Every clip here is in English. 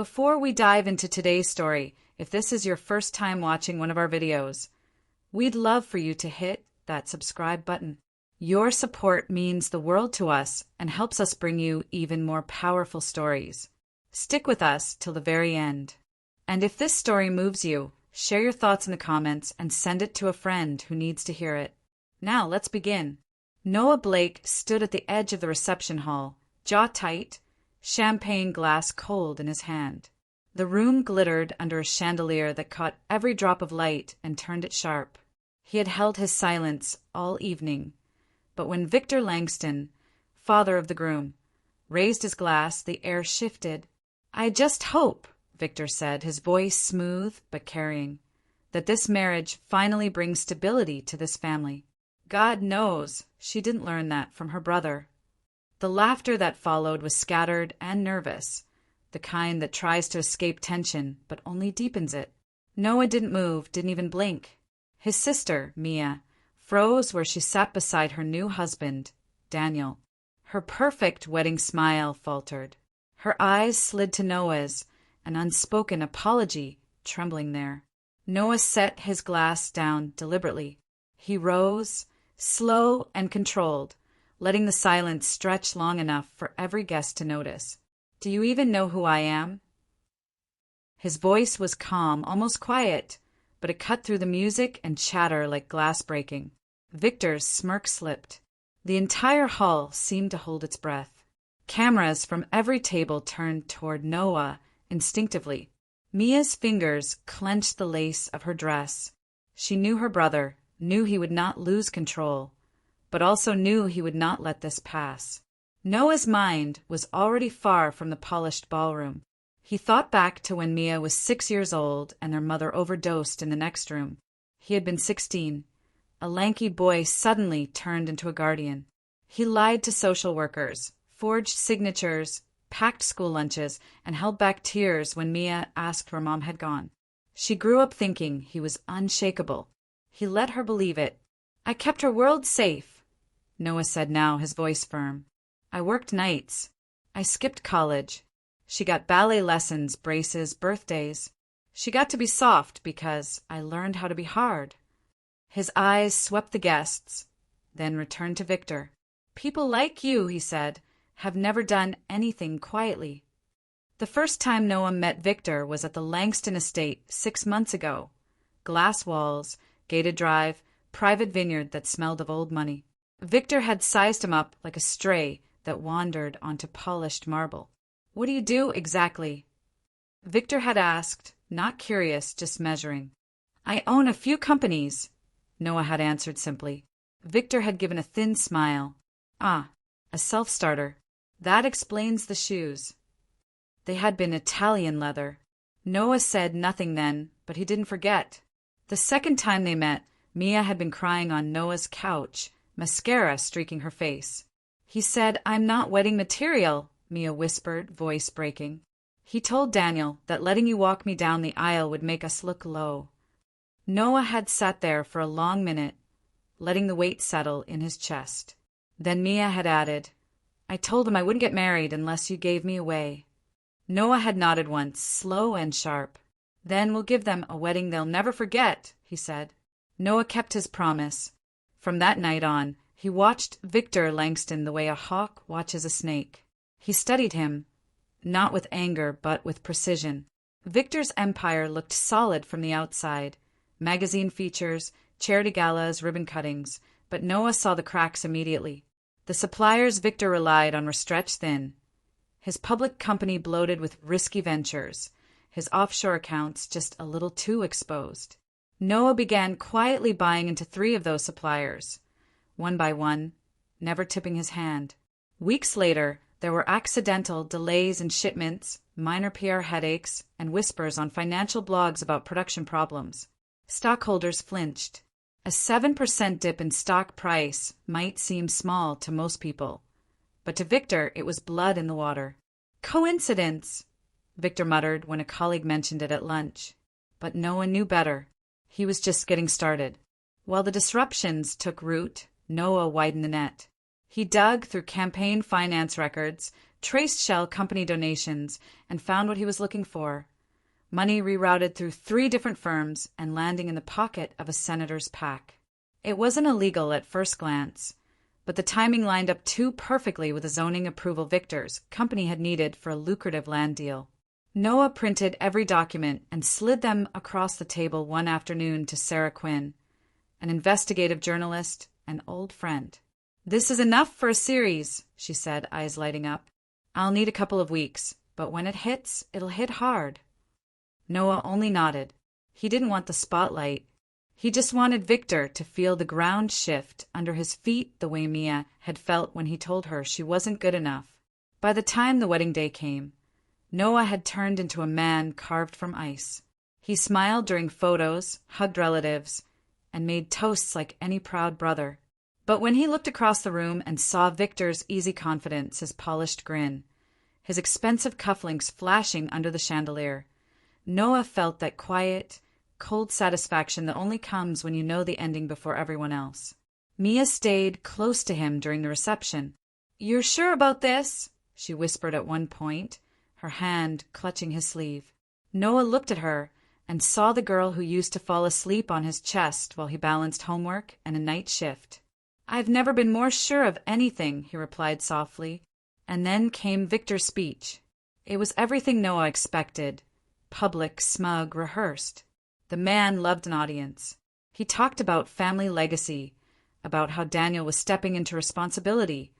Before we dive into today's story, if this is your first time watching one of our videos, we'd love for you to hit that subscribe button. Your support means the world to us and helps us bring you even more powerful stories. Stick with us till the very end. And if this story moves you, share your thoughts in the comments and send it to a friend who needs to hear it. Now, let's begin. Noah Blake stood at the edge of the reception hall, jaw tight, champagne glass cold in his hand. The room glittered under a chandelier that caught every drop of light and turned it sharp. He had held his silence all evening, but when Victor Langston, father of the groom, raised his glass, the air shifted. "I just hope," Victor said, his voice smooth but carrying, "that this marriage finally brings stability to this family." God knows she didn't learn that from her brother. The laughter that followed was scattered and nervous, the kind that tries to escape tension but only deepens it. Noah didn't move, didn't even blink. His sister, Mia, froze where she sat beside her new husband, Daniel. Her perfect wedding smile faltered. Her eyes slid to Noah's, an unspoken apology trembling there. Noah set his glass down deliberately. He rose, slow and controlled, letting the silence stretch long enough for every guest to notice. "Do you even know who I am?" His voice was calm, almost quiet, but it cut through the music and chatter like glass breaking. Victor's smirk slipped. The entire hall seemed to hold its breath. Cameras from every table turned toward Noah instinctively. Mia's fingers clenched the lace of her dress. She knew her brother, knew he would not lose control, but also knew he would not let this pass. Noah's mind was already far from the polished ballroom. He thought back to when Mia was 6 years old and their mother overdosed in the next room. He had been 16. A lanky boy suddenly turned into a guardian. He lied to social workers, forged signatures, packed school lunches, and held back tears when Mia asked where Mom had gone. She grew up thinking he was unshakable. He let her believe it. "I kept her world safe," Noah said now, his voice firm. "I worked nights. I skipped college. She got ballet lessons, braces, birthdays. She got to be soft because I learned how to be hard." His eyes swept the guests, then returned to Victor. "People like you," he said, "have never done anything quietly." The first time Noah met Victor was at the Langston estate 6 months ago. Glass walls, gated drive, private vineyard that smelled of old money. Victor had sized him up like a stray that wandered onto polished marble. "What do you do exactly?" Victor had asked, not curious, just measuring. "I own a few companies," Noah had answered simply. Victor had given a thin smile. "Ah, a self-starter. That explains the shoes." They had been Italian leather. Noah said nothing then, but he didn't forget. The second time they met, Mia had been crying on Noah's couch, mascara streaking her face. "He said, 'I'm not wedding material,'" Mia whispered, voice breaking. "He told Daniel that letting you walk me down the aisle would make us look low." Noah had sat there for a long minute, letting the weight settle in his chest. Then Mia had added, "I told him I wouldn't get married unless you gave me away." Noah had nodded once, slow and sharp. "Then we'll give them a wedding they'll never forget," he said. Noah kept his promise. From that night on, he watched Victor Langston the way a hawk watches a snake. He studied him, not with anger but with precision. Victor's empire looked solid from the outside. Magazine features, charity galas, ribbon cuttings, but Noah saw the cracks immediately. The suppliers Victor relied on were stretched thin. His public company bloated with risky ventures, his offshore accounts just a little too exposed. Noah began quietly buying into 3 of those suppliers, one by one, never tipping his hand. Weeks later, there were accidental delays in shipments, minor PR headaches, and whispers on financial blogs about production problems. Stockholders flinched. A 7% dip in stock price might seem small to most people, but to Victor it was blood in the water. "Coincidence," Victor muttered when a colleague mentioned it at lunch. But Noah knew better. He was just getting started. While the disruptions took root, Noah widened the net. He dug through campaign finance records, traced shell company donations, and found what he was looking for. Money rerouted through 3 different firms and landing in the pocket of a senator's PAC. It wasn't illegal at first glance, but the timing lined up too perfectly with the zoning approval Victor's company had needed for a lucrative land deal. Noah printed every document and slid them across the table one afternoon to Sarah Quinn, an investigative journalist, an old friend. "This is enough for a series," she said, eyes lighting up. "I'll need a couple of weeks, but when it hits, it'll hit hard." Noah only nodded. He didn't want the spotlight. He just wanted Victor to feel the ground shift under his feet the way Mia had felt when he told her she wasn't good enough. By the time the wedding day came, Noah had turned into a man carved from ice. He smiled during photos, hugged relatives, and made toasts like any proud brother. But when he looked across the room and saw Victor's easy confidence, his polished grin, his expensive cufflinks flashing under the chandelier, Noah felt that quiet, cold satisfaction that only comes when you know the ending before everyone else. Mia stayed close to him during the reception. "You're sure about this?" she whispered at one point, her hand clutching his sleeve. Noah looked at her and saw the girl who used to fall asleep on his chest while he balanced homework and a night shift. "I've never been more sure of anything," he replied softly. And then came Victor's speech. It was everything Noah expected. Public, smug, rehearsed. The man loved an audience. He talked about family legacy, about how Daniel was stepping into responsibility,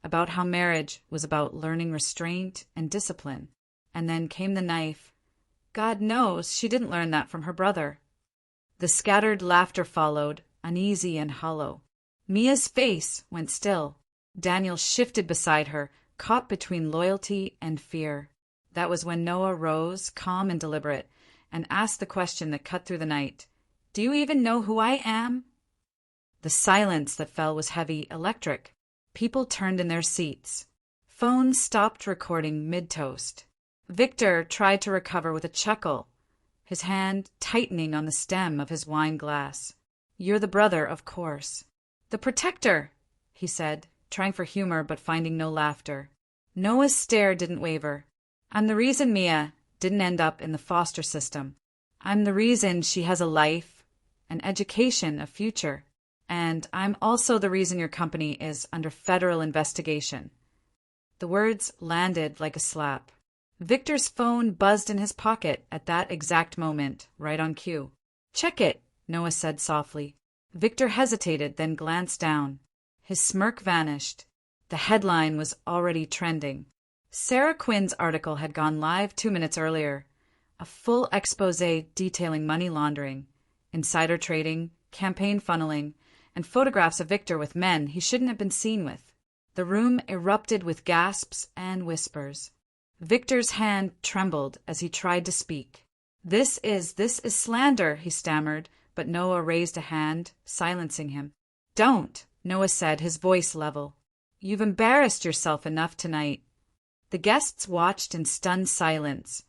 about how marriage was about learning restraint and discipline. And then came the knife. God knows she didn't learn that from her brother. The scattered laughter followed, uneasy and hollow. Mia's face went still. Daniel shifted beside her, caught between loyalty and fear. That was when Noah rose, calm and deliberate, and asked the question that cut through the night. "Do you even know who I am?" The silence that fell was heavy, electric. People turned in their seats. Phones stopped recording mid-toast. Victor tried to recover with a chuckle, his hand tightening on the stem of his wine glass. "You're the brother, of course." "The protector," he said, trying for humor but finding no laughter. Noah's stare didn't waver. "I'm the reason Mia didn't end up in the foster system. I'm the reason she has a life, an education, a future. And I'm also the reason your company is under federal investigation." The words landed like a slap. Victor's phone buzzed in his pocket at that exact moment, right on cue. "Check it," Noah said softly. Victor hesitated, then glanced down. His smirk vanished. The headline was already trending. Sarah Quinn's article had gone live 2 minutes earlier. A full exposé detailing money laundering, insider trading, campaign funneling, and photographs of Victor with men he shouldn't have been seen with. The room erupted with gasps and whispers. Victor's hand trembled as he tried to speak. This is slander," he stammered, but Noah raised a hand, silencing him. "Don't," Noah said, his voice level. "You've embarrassed yourself enough tonight." The guests watched in stunned silence,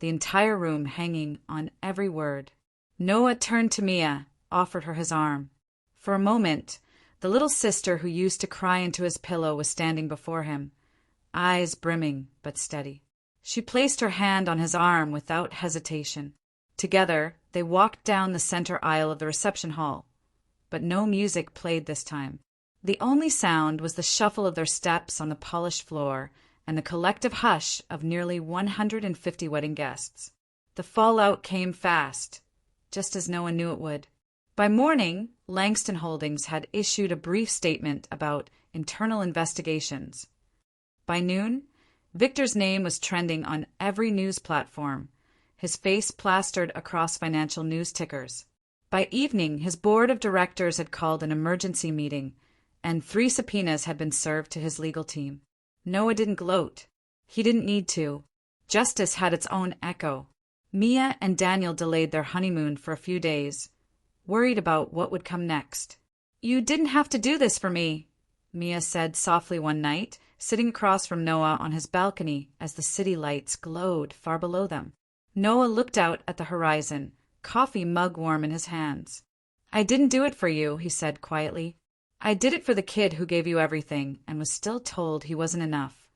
the entire room hanging on every word. Noah turned to Mia, offered her his arm. For a moment, the little sister who used to cry into his pillow was standing before him, eyes brimming but steady. She placed her hand on his arm without hesitation. Together, they walked down the center aisle of the reception hall, but no music played this time. The only sound was the shuffle of their steps on the polished floor and the collective hush of nearly 150 wedding guests. The fallout came fast, just as Noah knew it would. By morning, Langston Holdings had issued a brief statement about internal investigations. By noon, Victor's name was trending on every news platform, his face plastered across financial news tickers. By evening, his board of directors had called an emergency meeting, and 3 subpoenas had been served to his legal team. Noah didn't gloat. He didn't need to. Justice had its own echo. Mia and Daniel delayed their honeymoon for a few days, worried about what would come next. "You didn't have to do this for me," Mia said softly one night, sitting across from Noah on his balcony as the city lights glowed far below them. Noah looked out at the horizon, coffee mug warm in his hands. "I didn't do it for you," he said quietly. I did it for the kid who gave you everything and was still told he wasn't enough.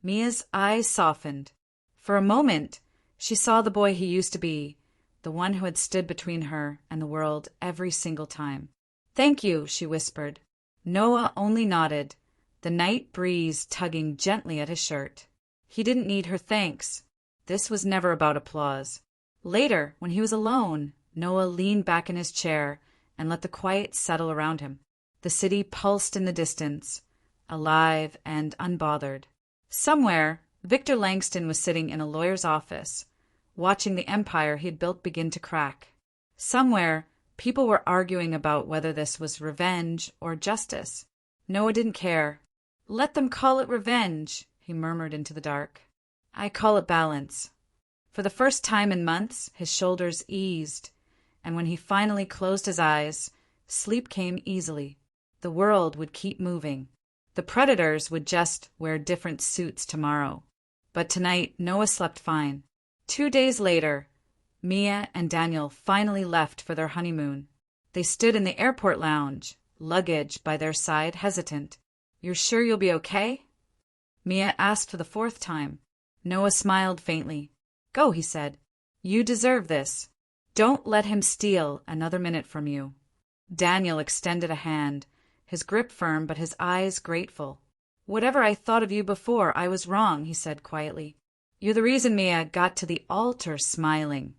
Mia's eyes softened. For a moment, she saw the boy he used to be, the one who had stood between her and the world every single time. Thank you, she whispered. Noah only nodded, the night breeze tugging gently at his shirt. He didn't need her thanks. This was never about applause. Later, when he was alone, Noah leaned back in his chair and let the quiet settle around him. The city pulsed in the distance, alive and unbothered. Somewhere, Victor Langston was sitting in a lawyer's office, watching the empire he had built begin to crack. Somewhere, people were arguing about whether this was revenge or justice. Noah didn't care. Let them call it revenge, he murmured into the dark. I call it balance. For the first time in months, his shoulders eased, and when he finally closed his eyes, sleep came easily. The world would keep moving. The predators would just wear different suits tomorrow. But tonight, Noah slept fine. 2 days later, Mia and Daniel finally left for their honeymoon. They stood in the airport lounge, luggage by their side, hesitant. You're sure you'll be okay? Mia asked for the 4th time. Noah smiled faintly. Go, he said. You deserve this. Don't let him steal another minute from you. Daniel extended a hand, his grip firm but his eyes grateful. Whatever I thought of you before, I was wrong, he said quietly. You're the reason Mia got to the altar smiling.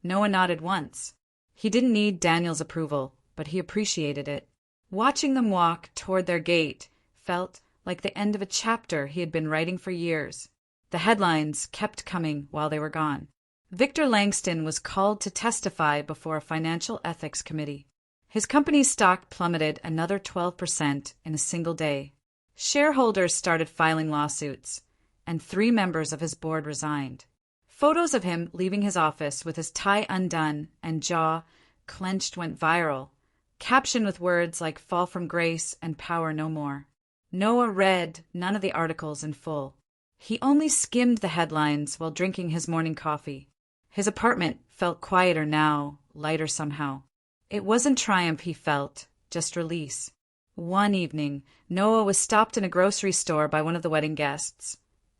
Noah nodded once. He didn't need Daniel's approval, but he appreciated it. Watching them walk toward their gate felt like the end of a chapter he had been writing for years. The headlines kept coming while they were gone. Victor Langston was called to testify before a financial ethics committee. His company's stock plummeted another 12% in a single day. Shareholders started filing lawsuits, and 3 members of his board resigned. Photos of him leaving his office with his tie undone and jaw clenched went viral, captioned with words like fall from grace and power no more. Noah read none of the articles in full. He only skimmed the headlines while drinking his morning coffee. His apartment felt quieter now, lighter somehow. It wasn't triumph he felt, just release. One evening, Noah was stopped in a grocery store by one of the wedding guests,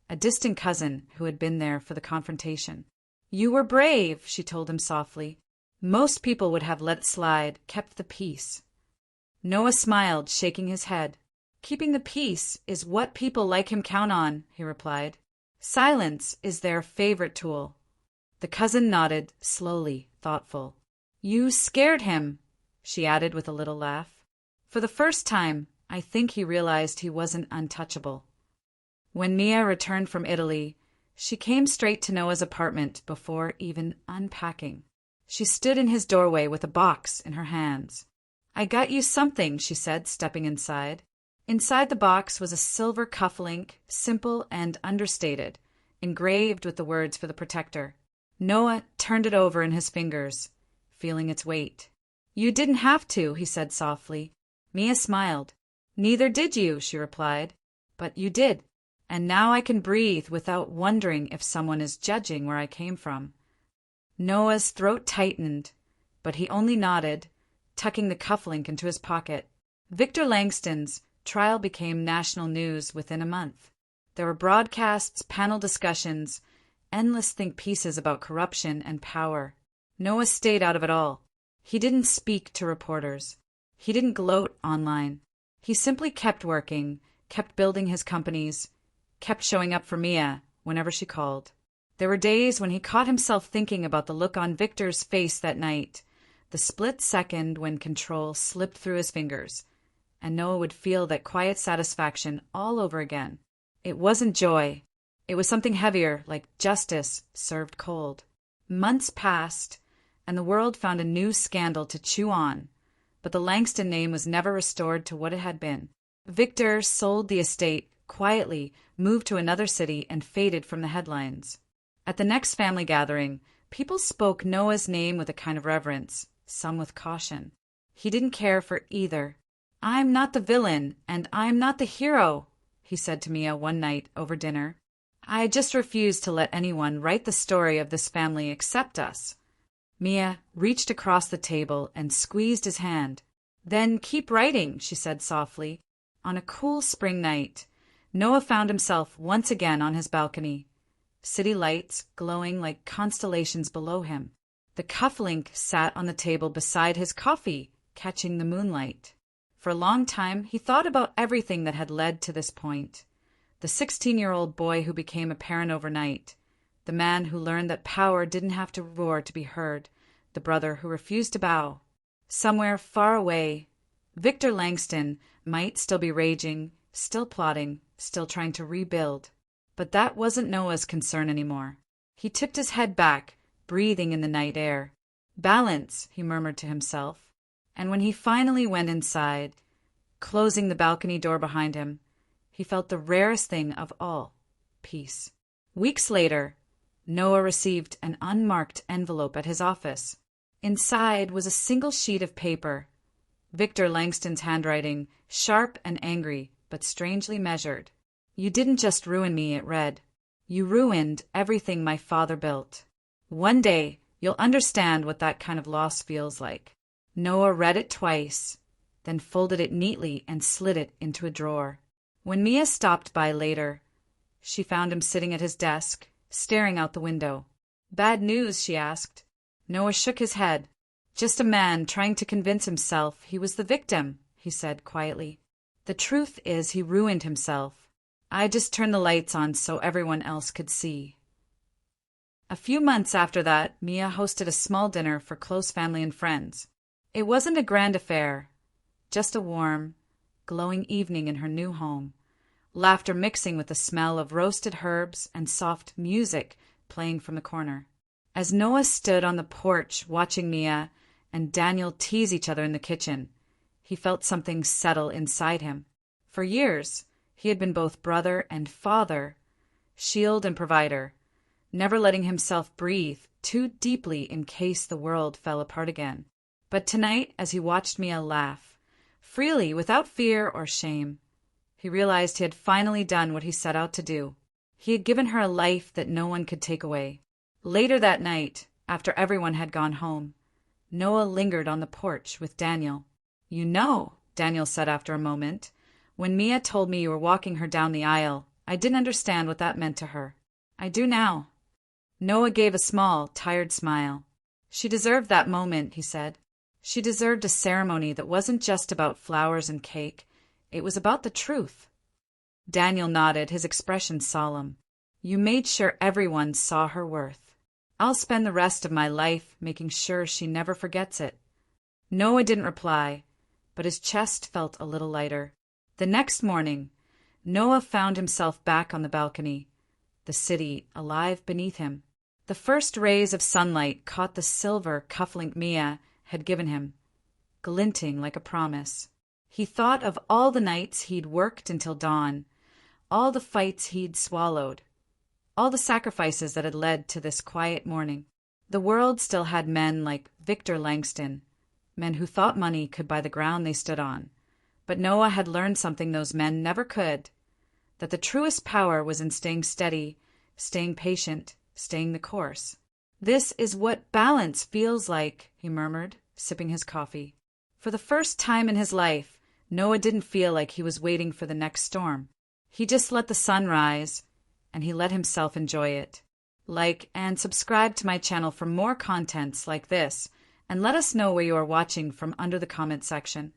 a distant cousin who had been there for the confrontation. You were brave, she told him softly. Most people would have let it slide, kept the peace. Noah smiled, shaking his head. Keeping the peace is what people like him count on, he replied. Silence is their favorite tool. The cousin nodded, slowly, thoughtful. You scared him, she added with a little laugh. For the first time, I think he realized he wasn't untouchable. When Mia returned from Italy, she came straight to Noah's apartment before even unpacking. She stood in his doorway with a box in her hands. I got you something, she said, stepping inside. Inside the box was a silver cufflink, simple and understated, engraved with the words for the protector. Noah turned it over in his fingers, feeling its weight. You didn't have to, he said softly. Mia smiled. Neither did you, she replied. But you did. And now I can breathe without wondering if someone is judging where I came from. Noah's throat tightened, but he only nodded, tucking the cufflink into his pocket. Victor Langston's trial became national news within a month. There were broadcasts, panel discussions, endless think pieces about corruption and power. Noah stayed out of it all. He didn't speak to reporters. He didn't gloat online. He simply kept working, kept building his companies, kept showing up for Mia whenever she called. There were days when he caught himself thinking about the look on Victor's face that night, the split second when control slipped through his fingers, and Noah would feel that quiet satisfaction all over again. It wasn't joy. It was something heavier, like justice served cold. Months passed, and the world found a new scandal to chew on, but the Langston name was never restored to what it had been. Victor sold the estate, quietly moved to another city, and faded from the headlines. At the next family gathering, people spoke Noah's name with a kind of reverence, some with caution. He didn't care for either. I'm not the villain, and I'm not the hero, he said to Mia one night over dinner. I just refuse to let anyone write the story of this family except us. Mia reached across the table and squeezed his hand. Then keep writing, she said softly. On a cool spring night, Noah found himself once again on his balcony. City lights glowing like constellations below him. The cufflink sat on the table beside his coffee, catching the moonlight. For a long time, he thought about everything that had led to this point. The 16-year-old boy who became a parent overnight. The man who learned that power didn't have to roar to be heard. The brother who refused to bow. Somewhere far away, Victor Langston might still be raging, still plotting, still trying to rebuild. But that wasn't Noah's concern anymore. He tipped his head back, breathing in the night air. Balance, he murmured to himself. And when he finally went inside, closing the balcony door behind him, he felt the rarest thing of all, peace. Weeks later, Noah received an unmarked envelope at his office. Inside was a single sheet of paper. Victor Langston's handwriting, sharp and angry, but strangely measured. "You didn't just ruin me," it read. "You ruined everything my father built. One day, you'll understand what that kind of loss feels like." Noah read it twice, then folded it neatly and slid it into a drawer. When Mia stopped by later, she found him sitting at his desk, staring out the window. "Bad news?" she asked. Noah shook his head. "Just a man trying to convince himself he was the victim," he said quietly. "The truth is he ruined himself. I just turned the lights on so everyone else could see." A few months after that, Mia hosted a small dinner for close family and friends. It wasn't a grand affair, just a warm, glowing evening in her new home, laughter mixing with the smell of roasted herbs and soft music playing from the corner. As Noah stood on the porch watching Mia and Daniel tease each other in the kitchen, he felt something settle inside him. For years, he had been both brother and father, shield and provider, never letting himself breathe too deeply in case the world fell apart again. But tonight, as he watched Mia laugh, freely, without fear or shame, he realized he had finally done what he set out to do. He had given her a life that no one could take away. Later that night, after everyone had gone home, Noah lingered on the porch with Daniel. "You know," Daniel said after a moment, "when Mia told me you were walking her down the aisle, I didn't understand what that meant to her. I do now." Noah gave a small, tired smile. "She deserved that moment," he said. "She deserved a ceremony that wasn't just about flowers and cake. It was about the truth." Daniel nodded, his expression solemn. "You made sure everyone saw her worth. I'll spend the rest of my life making sure she never forgets it." Noah didn't reply, but his chest felt a little lighter. The next morning, Noah found himself back on the balcony, the city alive beneath him. The first rays of sunlight caught the silver cufflink Mia had given him, glinting like a promise. He thought of all the nights he'd worked until dawn, all the fights he'd swallowed, all the sacrifices that had led to this quiet morning. The world still had men like Victor Langston, men who thought money could buy the ground they stood on. But Noah had learned something those men never could, that the truest power was in staying steady, staying patient, staying the course. "This is what balance feels like," he murmured, sipping his coffee. For the first time in his life, Noah didn't feel like he was waiting for the next storm. He just let the sun rise, and he let himself enjoy it. Like and subscribe to my channel for more contents like this, and let us know where you are watching from under the comment section.